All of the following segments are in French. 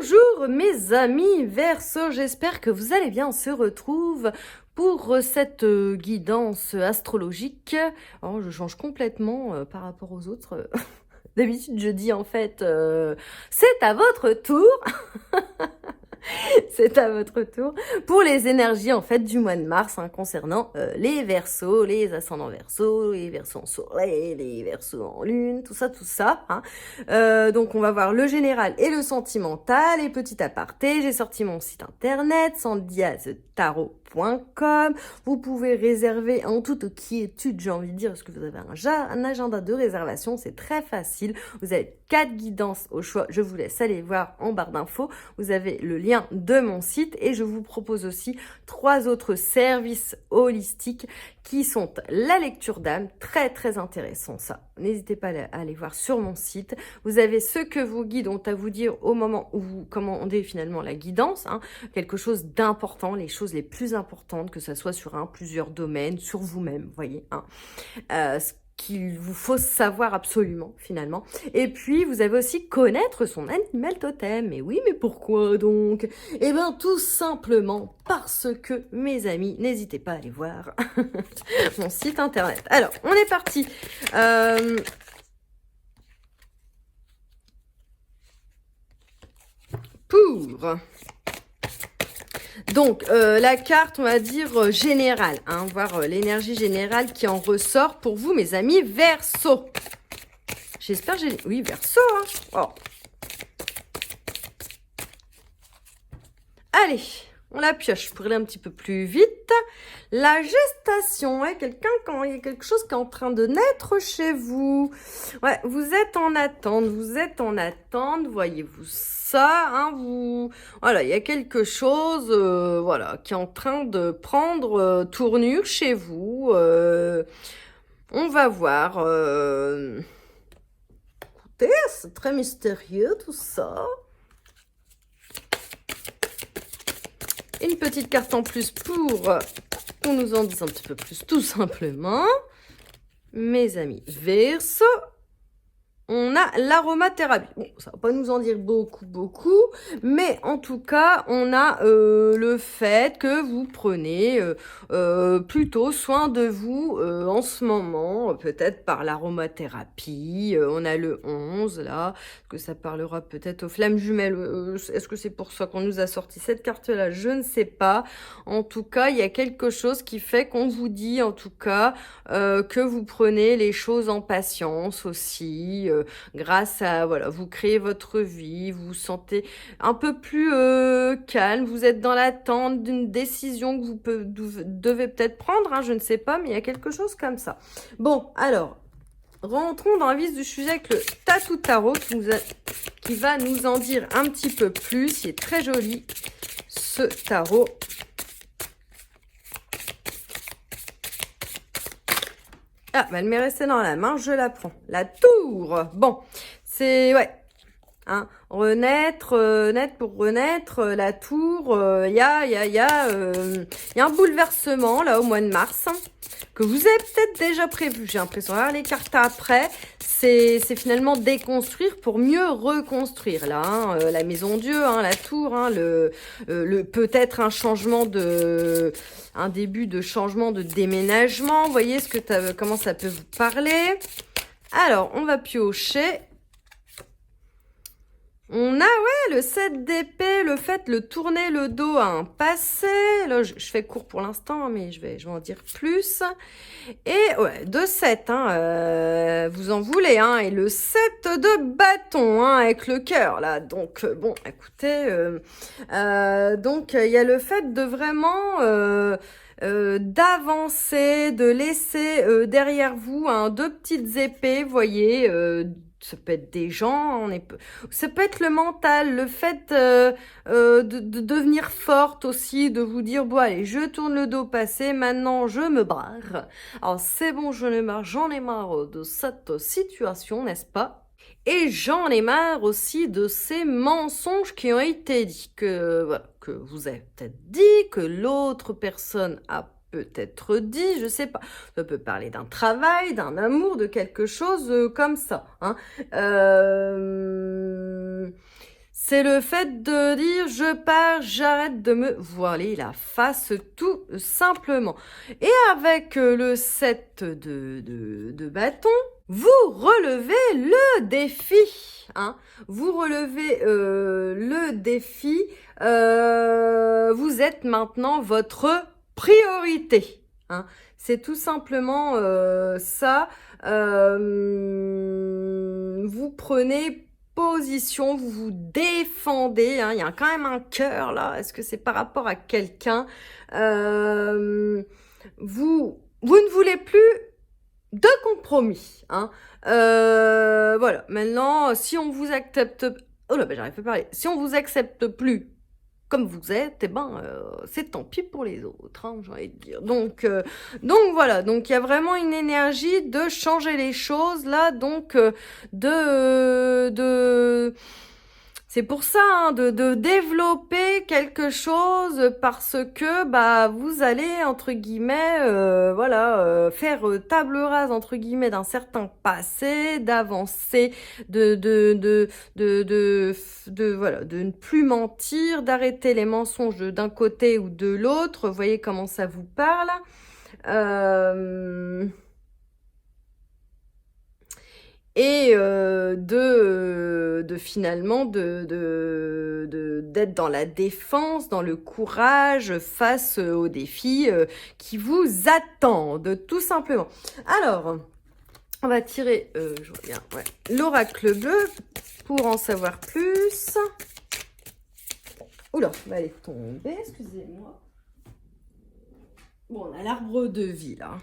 Bonjour mes amis Verseau, j'espère que vous allez bien. On se retrouve pour cette guidance astrologique. Alors, je change complètement par rapport aux autres. D'habitude, je dis en fait, c'est à votre tour. C'est à votre tour pour les énergies en fait du mois de mars concernant les Verseaux, les ascendants Verseaux, les Verseaux en soleil, les Verseaux en lune, tout ça. Donc on va voir le général et le sentimental. Et petit aparté, j'ai sorti mon site internet sandiazetarot.com. Vous pouvez réserver en toute quiétude, j'ai envie de dire, parce que vous avez un agenda de réservation, c'est très facile. Vous avez 4 guidances au choix, je vous laisse aller voir en barre d'infos. Vous avez le lien de mon site et je vous propose aussi 3 autres services holistiques qui sont la lecture d'âme, très intéressant ça. N'hésitez pas à aller voir sur mon site. Vous avez ce que vos guides ont à vous dire au moment où vous commandez finalement la guidance, quelque chose d'important, les choses les plus importantes, que ça soit sur plusieurs domaines, sur vous-même, vous voyez, ce qu'il vous faut savoir absolument finalement. Et puis vous avez aussi connaître son animal totem. Mais oui, mais pourquoi donc? Eh bien tout simplement parce que mes amis, n'hésitez pas à aller voir mon site internet. Alors on est parti. Donc, la carte, on va dire, générale, voir l'énergie générale qui en ressort pour vous, mes amis Verseau. J'espère que j'ai... Oui, Verseau, Oh. Allez, on la pioche pour aller un petit peu plus vite. La gestation, quelqu'un quand il y a quelque chose qui est en train de naître chez vous. Ouais, vous êtes en attente, voyez-vous ça, voilà, il y a quelque chose, qui est en train de prendre tournure chez vous. On va voir. Écoutez, c'est très mystérieux tout ça. Une petite carte en plus pour qu'on nous en dise un petit peu plus, tout simplement. Mes amis Verseau, on a l'aromathérapie. Bon, ça va pas nous en dire beaucoup, mais en tout cas, on a le fait que vous prenez plutôt soin de vous en ce moment, peut-être par l'aromathérapie. On a le 11, là, que ça parlera peut-être aux flammes jumelles. Est-ce que c'est pour ça qu'on nous a sorti cette carte-là? Je ne sais pas. En tout cas, il y a quelque chose qui fait qu'on vous dit, en tout cas, que vous prenez les choses en patience aussi, grâce à, voilà, vous créez votre vie, vous vous sentez un peu plus calme, vous êtes dans l'attente d'une décision que vous devez peut-être prendre, je ne sais pas, mais il y a quelque chose comme ça. Bon, alors, rentrons dans le vif du sujet avec le Tatou Tarot qui va nous en dire un petit peu plus. Il est très joli, ce tarot. Ah, bah, elle m'est restée dans la main, je la prends. La tour. Bon, c'est... Ouais. Renaître, naître pour renaître, la tour, il y a un bouleversement, là, au mois de mars, que vous avez peut-être déjà prévu. J'ai l'impression, alors les cartes après, c'est finalement déconstruire pour mieux reconstruire, là, la maison Dieu, la tour, peut-être un changement un début de changement de déménagement. Vous voyez comment ça peut vous parler? Alors, on va piocher. On a, le 7 d'épée, le tourner le dos à un passé. Là, je fais court pour l'instant, mais je vais en dire plus. Et, 2-7, vous en voulez, et le 7 de bâton, avec le cœur, là. Donc, bon, écoutez, donc, il y a le fait de vraiment... d'avancer, de laisser derrière vous 2 petites épées, vous voyez, ça peut être des gens, ça peut être le mental, le fait de devenir forte aussi, de vous dire, bon allez, je tourne le dos passé, maintenant je me barre. Alors c'est bon, j'en ai marre de cette situation, n'est-ce pas? Et j'en ai marre aussi de ces mensonges qui ont été dits, que vous avez peut-être dit, que l'autre personne a peut-être dit, je sais pas. Ça peut parler d'un travail, d'un amour, de quelque chose comme ça. C'est le fait de dire je pars, j'arrête de me voiler la face tout simplement. Et avec le 7 de bâton, vous relevez le défi. Hein. Vous relevez le défi. Vous êtes maintenant votre priorité. Hein. C'est tout simplement ça. Vous prenez position, vous vous défendez, hein. Il y a quand même un cœur là, est-ce que c'est par rapport à quelqu'un vous ne voulez plus de compromis, hein. Voilà, maintenant, si on vous accepte... Oh là, ben j'arrive pas à parler. Si on vous accepte plus comme vous êtes, eh ben, c'est tant pis pour les autres, hein, j'ai envie de dire. Donc voilà, donc il y a vraiment une énergie de changer les choses, là, donc c'est pour ça, hein, de développer quelque chose parce que bah vous allez entre guillemets faire table rase entre guillemets d'un certain passé, d'avancer, de ne plus mentir, d'arrêter les mensonges d'un côté ou de l'autre. Vous voyez comment ça vous parle. Et finalement d'être dans la défense, dans le courage face aux défis qui vous attendent, tout simplement. Alors, on va tirer, je regarde, ouais, l'oracle bleu pour en savoir plus. Oula, va aller tomber, excusez-moi. Bon, on a l'arbre de vie là.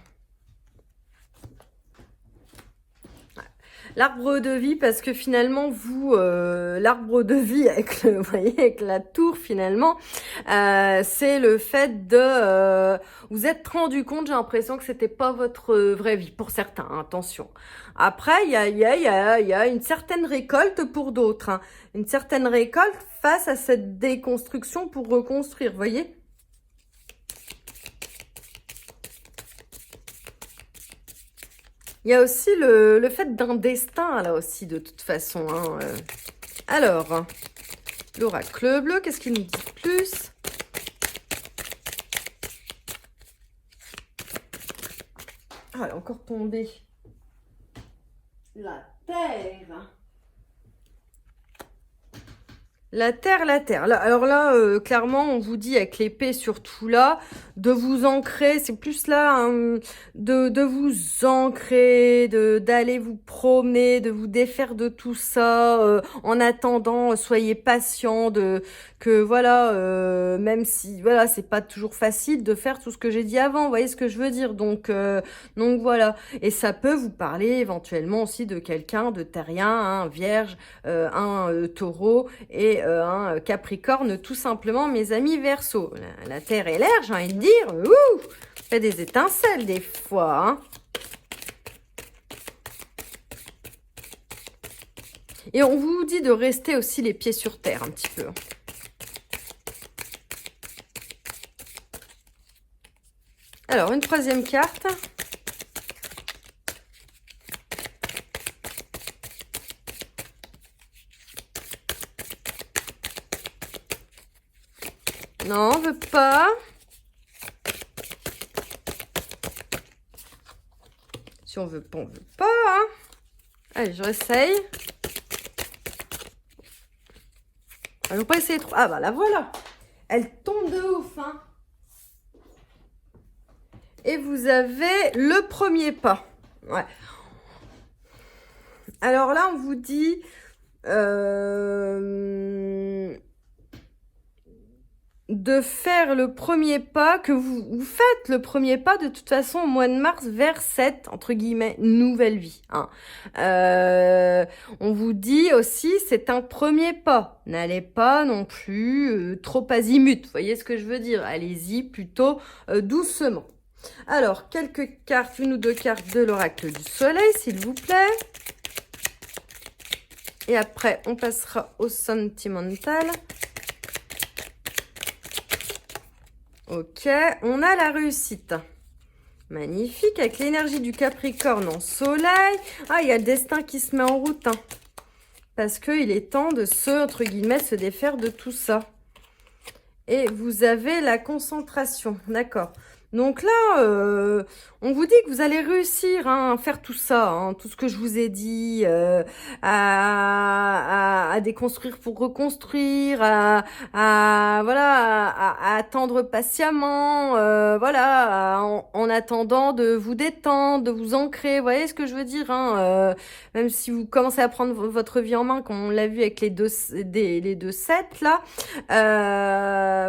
L'arbre de vie, parce que finalement, vous, l'arbre de vie, avec vous voyez, avec la tour, finalement, c'est le fait de... vous êtes rendu compte, j'ai l'impression que c'était pas votre vraie vie, pour certains, hein, attention. Après, il y a une certaine récolte pour d'autres, hein, une certaine récolte face à cette déconstruction pour reconstruire, vous voyez. Il y a aussi le fait d'un destin, là aussi, de toute façon. Hein. Alors, l'oracle bleu, qu'est-ce qu'il nous dit de plus? Ah, elle a encore tombé. La terre. La terre. Là, alors là, clairement, on vous dit avec l'épée surtout là, de vous ancrer, c'est plus là, hein, de vous ancrer, d'aller vous promener, de vous défaire de tout ça. En attendant, soyez patient, que voilà, même si voilà, c'est pas toujours facile de faire tout ce que j'ai dit avant. Vous voyez ce que je veux dire? Donc voilà. Et ça peut vous parler éventuellement aussi de quelqu'un de terrien, hein, vierge, un taureau et un Capricorne, tout simplement, mes amis Verseau. La terre et l'air, j'ai envie de dire, ouh, fait des étincelles des fois. Hein. Et on vous dit de rester aussi les pieds sur terre un petit peu. Alors, une troisième carte. Non, on veut pas. Si on veut pas, on veut pas. Hein. Allez, je réessaye. Je vais pas essayer trop. Ah bah la voilà. Elle tombe de ouf. Hein. Et vous avez le premier pas. Ouais. Alors là, on vous dit... de faire le premier pas, que vous faites le premier pas de toute façon au mois de mars vers cette, entre guillemets, nouvelle vie. Hein. On vous dit aussi, c'est un premier pas. N'allez pas non plus trop azimut. Vous voyez ce que je veux dire? Allez-y plutôt doucement. Alors, quelques cartes, une ou deux cartes de l'oracle du soleil, s'il vous plaît. Et après, on passera au sentimental. Ok, on a la réussite. Magnifique, avec l'énergie du Capricorne en soleil. Ah, il y a le destin qui se met en route. Hein. parce qu'il est temps de entre guillemets, se défaire de tout ça. Et vous avez la concentration, d'accord. Donc là, on vous dit que vous allez réussir à faire tout ça, tout ce que je vous ai dit, à déconstruire pour reconstruire, voilà, à attendre patiemment, voilà, en attendant de vous détendre, de vous ancrer. Vous voyez ce que je veux dire, même si vous commencez à prendre votre vie en main, comme on l'a vu avec les deux sets là,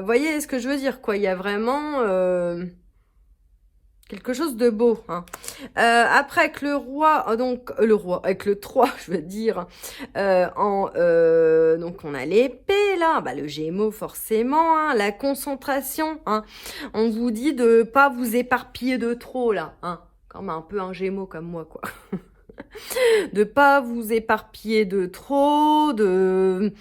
voyez ce que je veux dire, quoi. Il y a vraiment quelque chose de beau. Après, avec le roi, avec le 3, je veux dire, donc on a l'épée, là, le Gémeaux, forcément, la concentration, on vous dit de pas vous éparpiller de trop, là, comme un peu un Gémeaux comme moi, quoi. De pas vous éparpiller de trop, de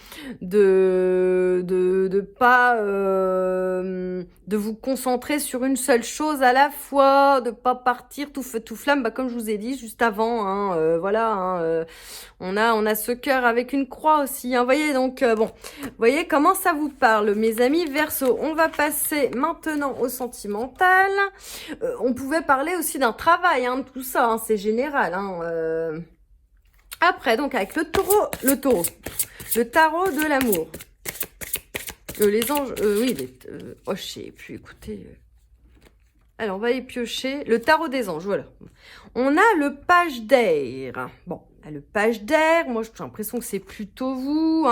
pas de vous concentrer sur une seule chose à la fois, de pas partir tout feu tout flamme, comme je vous ai dit juste avant, voilà, on a ce cœur avec une croix aussi, voyez, donc bon, voyez comment ça vous parle, mes amis Verseau. On va passer maintenant au sentimental. On pouvait parler aussi d'un travail, tout ça, c'est général, Après, donc, avec le tarot de l'amour. Les anges, oui, je sais plus, écoutez. Alors, on va y piocher. Le tarot des anges, voilà. On a le page d'air. Bon, le page d'air, moi, j'ai l'impression que c'est plutôt vous,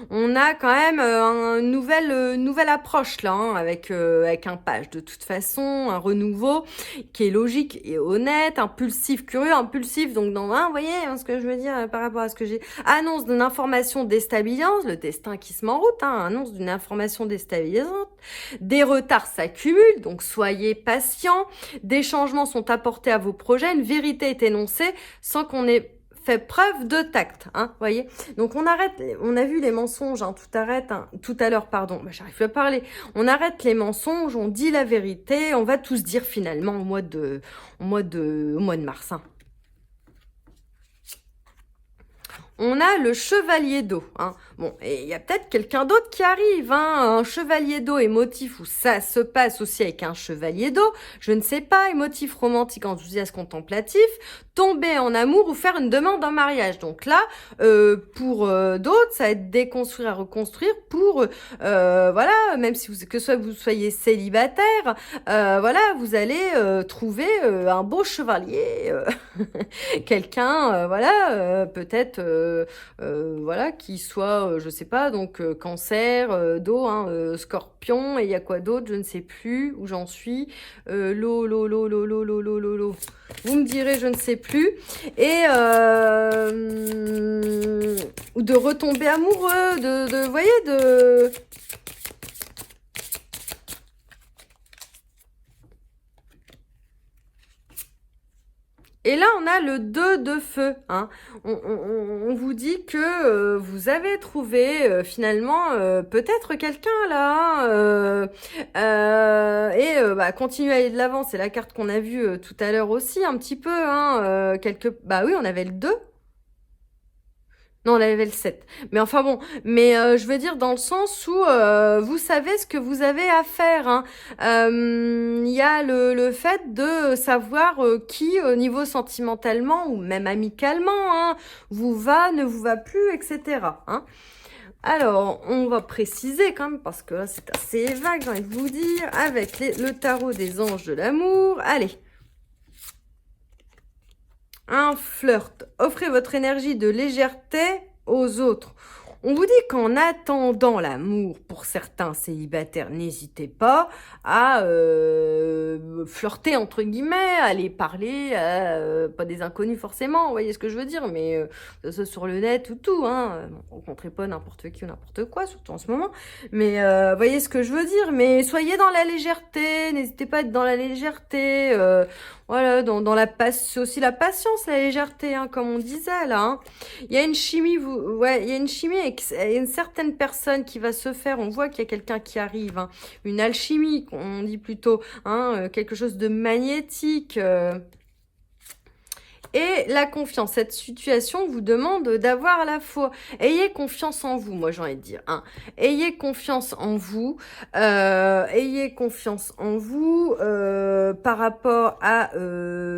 On a quand même une nouvelle approche, là, avec un page. De toute façon, un renouveau qui est logique et honnête, impulsif, curieux, impulsif. Donc, vous voyez ce que je veux dire par rapport à ce que j'ai... Annonce d'une information déstabilisante, le destin qui se met en route, annonce d'une information déstabilisante. Des retards s'accumulent, donc soyez patients. Des changements sont apportés à vos projets. Une vérité est énoncée sans qu'on ait fait preuve de tact, voyez. Donc on arrête, on a vu les mensonges, tout à l'heure, pardon, j'arrive plus à parler. On arrête les mensonges, on dit la vérité, on va tous dire finalement au mois de mars. On a le chevalier d'eau. Bon, et il y a peut-être quelqu'un d'autre qui arrive. Un chevalier d'eau émotif, où ça se passe aussi avec un chevalier d'eau. Je ne sais pas, émotif, romantique, enthousiaste, contemplatif. Tomber en amour ou faire une demande en mariage. Donc là, pour d'autres, ça va être déconstruire à reconstruire pour, voilà, même si vous soyez célibataire, voilà, vous allez trouver un beau chevalier, quelqu'un, voilà, peut-être, voilà, qui soit, je sais pas, donc cancer, d'eau, scorpion, et il y a quoi d'autre, je ne sais plus où j'en suis, l'eau. Vous me direz, je ne sais plus. Et ou de retomber amoureux, vous voyez, de... Et là, on a le 2 de feu. On vous dit que vous avez trouvé finalement peut-être quelqu'un là. Continuez à aller de l'avant. C'est la carte qu'on a vue tout à l'heure aussi, un petit peu. Bah oui, on avait le 2. Non, on avait le 7. Mais enfin bon, je veux dire dans le sens où vous savez ce que vous avez à faire. Il y a le fait de savoir qui, au niveau sentimentalement ou même amicalement, vous va, ne vous va plus, etc. Alors, on va préciser quand même, parce que là, c'est assez vague, j'ai envie de vous dire, avec le tarot des anges de l'amour. Allez. Un flirt. Offrez votre énergie de légèreté aux autres. On vous dit qu'en attendant l'amour, pour certains célibataires, n'hésitez pas à flirter, entre guillemets, à aller parler à pas des inconnus forcément, vous voyez ce que je veux dire, mais sur le net ou tout, rencontrez pas n'importe qui ou n'importe quoi, surtout en ce moment, mais voyez ce que je veux dire, mais soyez dans la légèreté, n'hésitez pas à être dans la légèreté, voilà, dans la c'est aussi la patience, la légèreté, comme on disait là. Il y a une chimie, il y a une chimie avec une certaine personne qui va se faire. On voit qu'il y a quelqu'un qui arrive, une alchimie, on dit plutôt, quelque chose de magnétique. Et la confiance, cette situation vous demande d'avoir la foi. Ayez confiance en vous, moi j'ai envie de dire. Hein. Ayez confiance en vous. Ayez confiance en vous par rapport à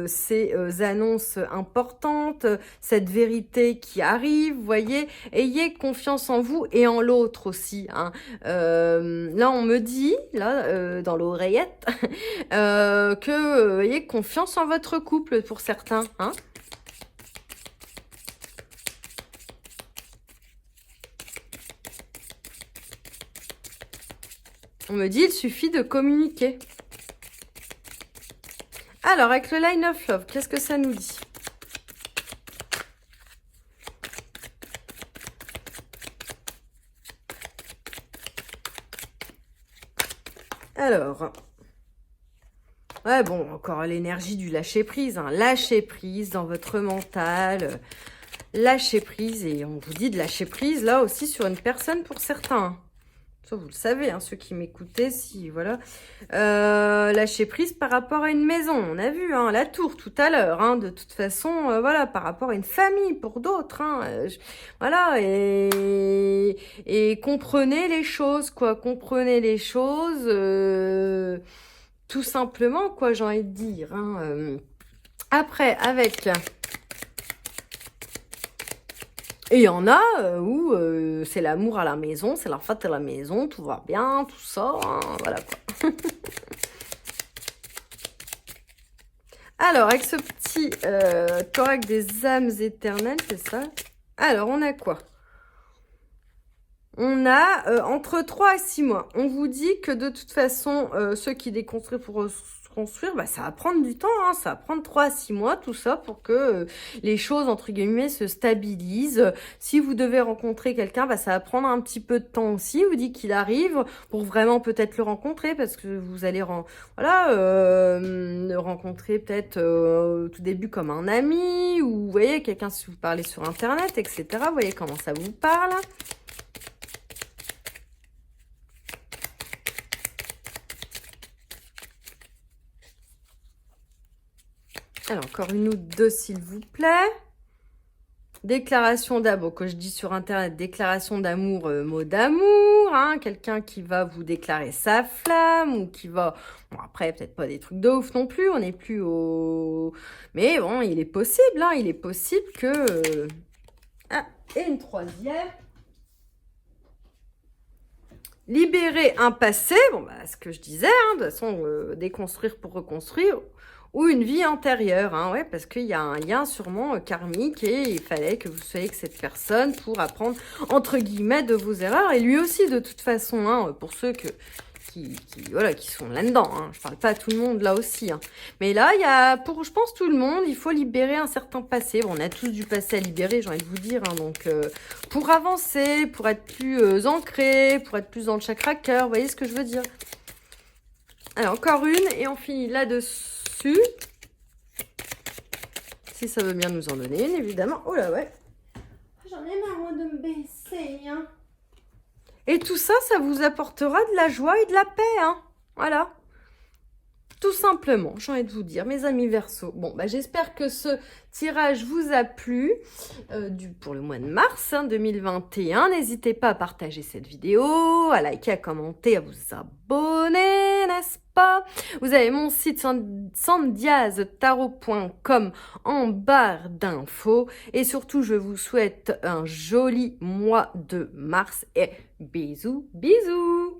ces annonces importantes, cette vérité qui arrive, vous voyez. Ayez confiance en vous et en l'autre aussi. Hein. Là, on me dit, là, dans l'oreillette, que ayez confiance en votre couple pour certains. Hein. On me dit, il suffit de communiquer. Alors, avec le Line of Love, qu'est-ce que ça nous dit? Alors, ouais, bon, encore l'énergie du lâcher-prise. Hein. Lâcher-prise dans votre mental. Lâcher prise. Et on vous dit de lâcher prise, là aussi, sur une personne pour certains. Ça, vous le savez, hein, ceux qui m'écoutaient, si, voilà. Lâcher prise par rapport à une maison. On a vu, hein, la tour tout à l'heure. Hein, de toute façon, voilà, par rapport à une famille pour d'autres. Hein, voilà, et comprenez les choses, quoi. Comprenez les choses, tout simplement, quoi, j'ai envie de dire. Hein, après, avec... Et il y en a où c'est l'amour à la maison, c'est la fête à la maison, tout va bien, tout ça, hein, voilà quoi. Alors, avec ce petit thorax des âmes éternelles, c'est ça? Alors, on a quoi? On a entre 3 et 6 mois. On vous dit que de toute façon, ceux qui déconstruisent pour construire, bah, ça va prendre du temps, hein, ça va prendre 3 à 6 mois, tout ça, pour que les choses, entre guillemets, se stabilisent. Si vous devez rencontrer quelqu'un, bah, ça va prendre un petit peu de temps aussi, vous dit qu'il arrive, pour vraiment peut-être le rencontrer, parce que vous allez le rencontrer peut-être au tout début comme un ami, ou vous voyez, quelqu'un si vous parlez sur Internet, etc. Vous voyez comment ça vous parle. Alors, encore une ou deux, s'il vous plaît. Déclaration d'amour, que je dis sur Internet, déclaration d'amour, mot d'amour, hein, quelqu'un qui va vous déclarer sa flamme, ou qui va... Bon, après, peut-être pas des trucs de ouf non plus, on n'est plus au... Mais bon, il est possible, hein, il est possible que... Ah, et une troisième. Libérer un passé, bon, bah, ce que je disais, hein, de toute façon, déconstruire pour reconstruire... Ou une vie antérieure, hein, ouais, parce qu'il y a un lien sûrement karmique et il fallait que vous soyez avec cette personne pour apprendre, entre guillemets, de vos erreurs. Et lui aussi, de toute façon, hein, pour ceux qui sont là-dedans. Hein. Je parle pas à tout le monde là aussi. Hein. Mais là, il y a, pour, je pense, tout le monde, il faut libérer un certain passé. Bon, on a tous du passé à libérer, j'ai envie de vous dire. Hein, donc, pour avancer, pour être plus ancré, pour être plus dans le chakra cœur, vous voyez ce que je veux dire? Alors, encore une, et on finit là-dessus. Si ça veut bien nous en donner une, évidemment. Oh là, ouais. J'en ai marre, moi, de me baisser. Hein. Et tout ça, ça vous apportera de la joie et de la paix. Hein. Voilà. Tout simplement, j'ai envie de vous dire, mes amis Verseau. Bon, bah, j'espère que ce tirage vous a plu pour le mois de mars 2021. N'hésitez pas à partager cette vidéo, à liker, à commenter, à vous abonner, n'est-ce pas? Vous avez mon site sandiaztarot.com en barre d'infos. Et surtout, je vous souhaite un joli mois de mars et bisous, bisous!